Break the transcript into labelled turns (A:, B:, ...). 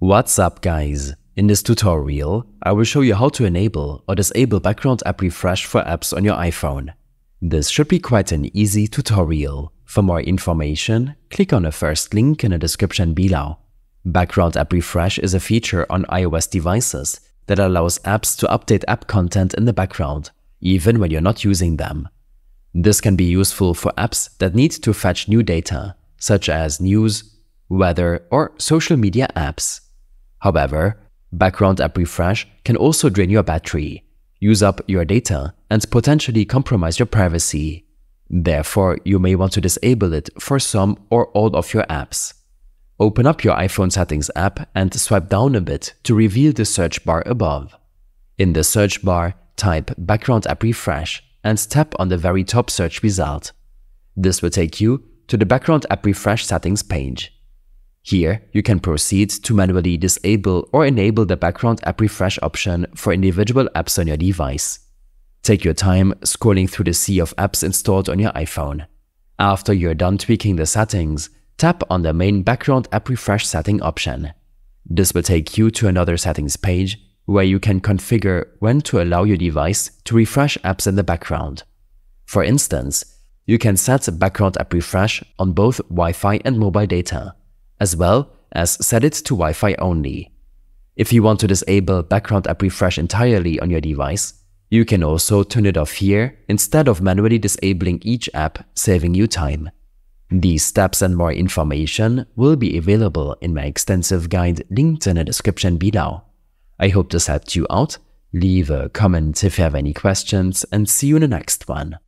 A: What's up guys? In this tutorial, I will show you how to enable or disable background app refresh for apps on your iPhone. This should be quite an easy tutorial. For more information, click on the first link in the description below. Background app refresh is a feature on iOS devices that allows apps to update app content in the background, even when you're not using them. This can be useful for apps that need to fetch new data, such as news, weather, or social media apps. However, background app refresh can also drain your battery, use up your data, and potentially compromise your privacy. Therefore, you may want to disable it for some or all of your apps. Open up your iPhone Settings app and swipe down a bit to reveal the search bar above. In the search bar, type background app refresh and tap on the very top search result. This will take you to the background app refresh settings page. Here, you can proceed to manually disable or enable the background app refresh option for individual apps on your device. Take your time scrolling through the sea of apps installed on your iPhone. After you're done tweaking the settings, tap on the main background app refresh setting option. This will take you to another settings page where you can configure when to allow your device to refresh apps in the background. For instance, you can set background app refresh on both Wi-Fi and mobile data, as well as set it to Wi-Fi only. If you want to disable background app refresh entirely on your device, you can also turn it off here instead of manually disabling each app, saving you time. These steps and more information will be available in my extensive guide linked in the description below. I hope this helped you out. Leave a comment if you have any questions and see you in the next one.